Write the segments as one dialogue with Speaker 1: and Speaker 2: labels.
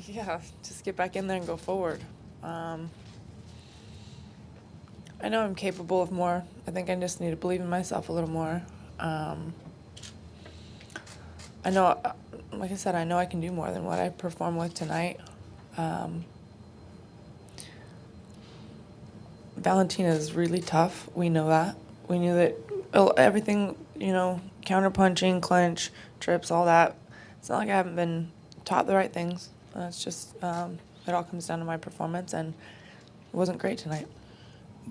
Speaker 1: Yeah, just get back in there and go forward. I know I'm capable of more. I think I just need to believe in myself a little more. I know, like I said, I know I can do more than what I performed with tonight. Valentina is really tough. We know that. We knew that everything, counterpunching, clinch, trips, all that. It's not like I haven't been taught the right things. It's just, it all comes down to my performance, and it wasn't great tonight.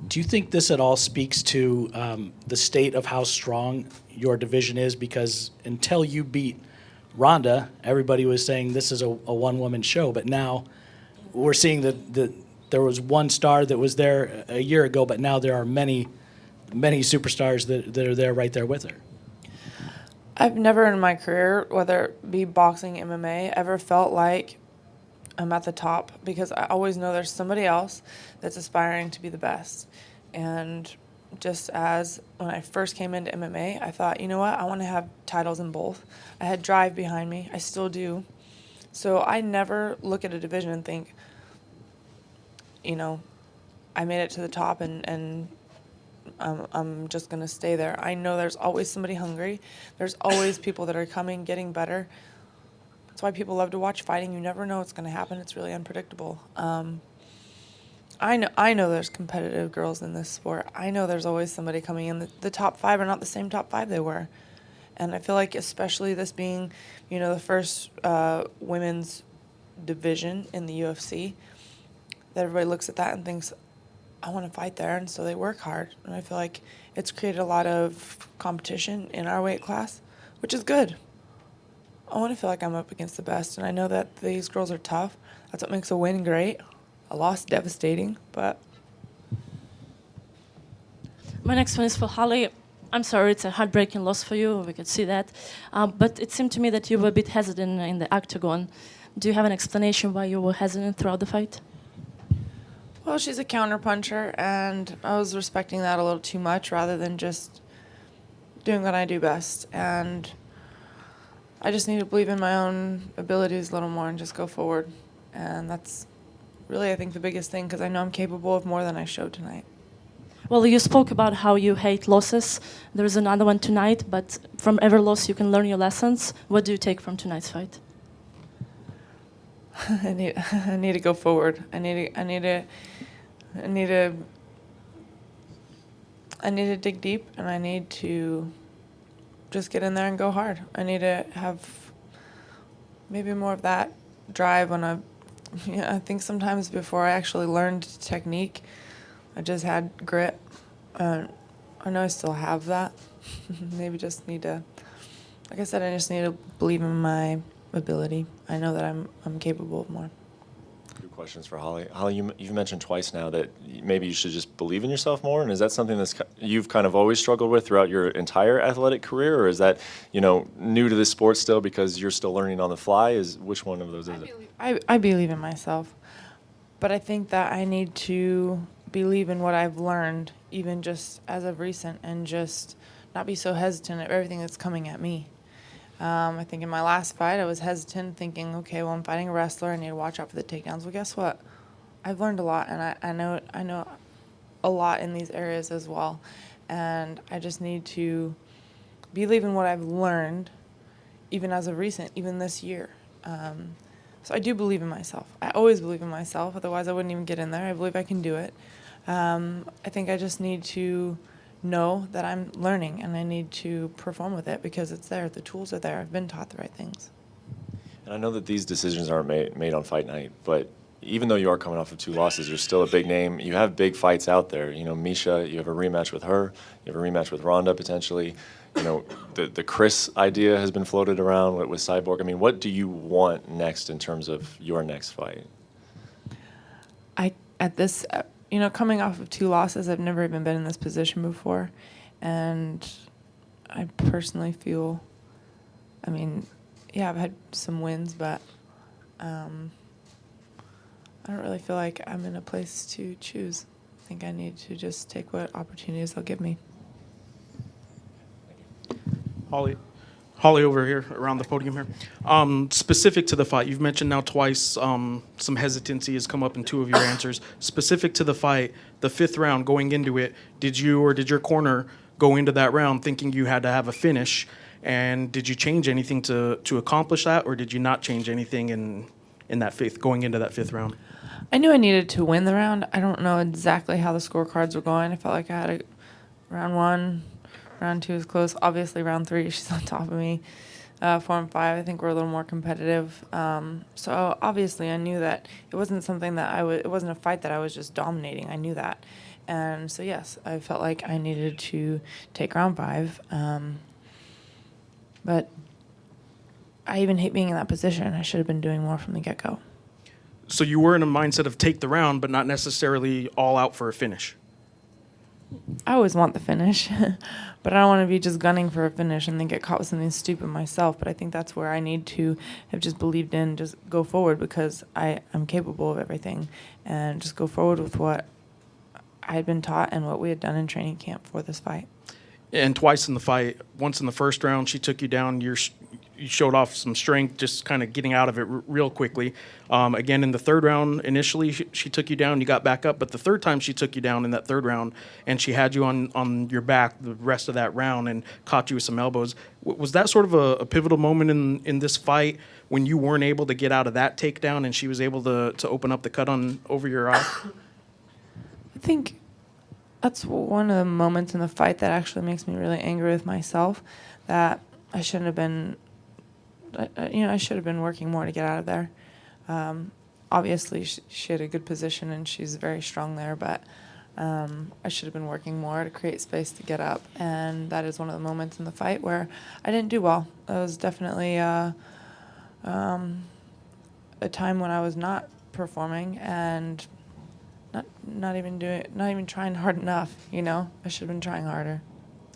Speaker 2: Do you think this at all speaks to the state of how strong your division is? Because until you beat Ronda, everybody was saying this is a one-woman show, but now we're seeing that there was one star that was there a year ago, but now there are many superstars that are there right there with her.
Speaker 1: I've never in my career, whether it be boxing, MMA, ever felt like I'm at the top, because I always know there's somebody else that's aspiring to be the best. And just as when I first came into MMA, I thought, you know what, I want to have titles in both. I had drive behind me. I still do. So I never look at a division and think, I made it to the top and I'm just going to stay there. I know there's always somebody hungry. There's always people that are coming, getting better. That's why people love to watch fighting. You never know what's going to happen. It's really unpredictable. I know there's competitive girls in this sport. I know there's always somebody coming in. The top five are not the same top five they were. And I feel like, especially this being, the first women's division in the UFC, that everybody looks at that and thinks, I want to fight there, and so they work hard. And I feel like it's created a lot of competition in our weight class, which is good. I want to feel like I'm up against the best, and I know that these girls are tough. That's what makes a win great. A loss devastating, but...
Speaker 3: My next one is for Holly. I'm sorry, it's a heartbreaking loss for you. We could see that. But it seemed to me that you were a bit hesitant in the octagon. Do you have an explanation why you were hesitant throughout the fight?
Speaker 1: Well, she's a counterpuncher, and I was respecting that a little too much rather than just doing what I do best. And I just need to believe in my own abilities a little more and just go forward. And that's really, I think, the biggest thing, because I know I'm capable of more than I showed tonight.
Speaker 3: Well, you spoke about how you hate losses. There's another one tonight, but from every loss you can learn your lessons. What do you take from tonight's fight?
Speaker 1: I need to go forward. I need to dig deep, and I need to just get in there and go hard. I need to have maybe more of that drive when I think sometimes before I actually learned technique, I just had grit. I know I still have that. Maybe just need to, like I said, I just need to believe in my ability. I know that I'm capable of more.
Speaker 4: Two questions for Holly. Holly, you've mentioned twice now that maybe you should just believe in yourself more, and is that something you've kind of always struggled with throughout your entire athletic career, or is that new to this sport still because you're still learning on the fly? Which one of those is it?
Speaker 1: I believe in myself, but I think that I need to believe in what I've learned, even just as of recent, and just not be so hesitant at everything that's coming at me. I think in my last fight, I was hesitant, thinking, okay, well, I'm fighting a wrestler. I need to watch out for the takedowns. Well, guess what? I've learned a lot, and I know a lot in these areas as well. And I just need to believe in what I've learned, even as of recent, even this year. So I do believe in myself. I always believe in myself. Otherwise, I wouldn't even get in there. I believe I can do it. I think I just need to know that I'm learning, and I need to perform with it because it's there. The tools are there. I've been taught the right things.
Speaker 4: And I know that these decisions aren't made on fight night, but even though you are coming off of 2 losses, you're still a big name. You have big fights out there. Misha, you have a rematch with her. You have a rematch with Ronda potentially. The Chris idea has been floated around with Cyborg. I mean, what do you want next in terms of your next fight?
Speaker 1: Coming off of 2 losses, I've never even been in this position before. And I personally feel, I've had some wins, but I don't really feel like I'm in a place to choose. I think I need to just take what opportunities they'll give me.
Speaker 5: Holly, Holly over here around the podium here. Specific to the fight, you've mentioned now twice some hesitancy has come up in two of your answers. Specific to the fight, the fifth round going into it, did you or did your corner go into that round thinking you had to have a finish? And did you change anything to accomplish that, or did you not change anything in that fifth going into that fifth round?
Speaker 1: I knew I needed to win the round. I don't know exactly how the scorecards were going. I felt like I had a round 1, round 2 was close. Obviously, round 3, she's on top of me. 4 and 5, I think we're a little more competitive. So obviously, I knew that it wasn't something that it wasn't a fight that I was just dominating. I knew that, and so yes, I felt like I needed to take round 5. But I even hate being in that position. I should have been doing more from the get-go.
Speaker 5: So you were in a mindset of take the round, but not necessarily all out for a finish.
Speaker 1: I always want the finish, but I don't want to be just gunning for a finish and then get caught with something stupid myself. But I think that's where I need to have just believed in, just go forward because I'm capable of everything, and just go forward with what I had been taught and what we had done in training camp for this fight.
Speaker 5: And twice in the fight, once in the first round, she took you down. You showed off some strength, just kind of getting out of it real quickly. Again, in the third round, initially, she took you down. You got back up. But the third time she took you down in that third round, and she had you on your back the rest of that round and caught you with some elbows. Was that sort of a pivotal moment in this fight when you weren't able to get out of that takedown and she was able to open up the cut over your eye?
Speaker 1: I think that's one of the moments in the fight that actually makes me really angry with myself, that I shouldn't have been, I should have been working more to get out of there. Obviously, she had a good position and she's very strong there, but I should have been working more to create space to get up. And that is one of the moments in the fight where I didn't do well. It was definitely a time when I was not performing and not even trying hard enough. I should have been trying harder.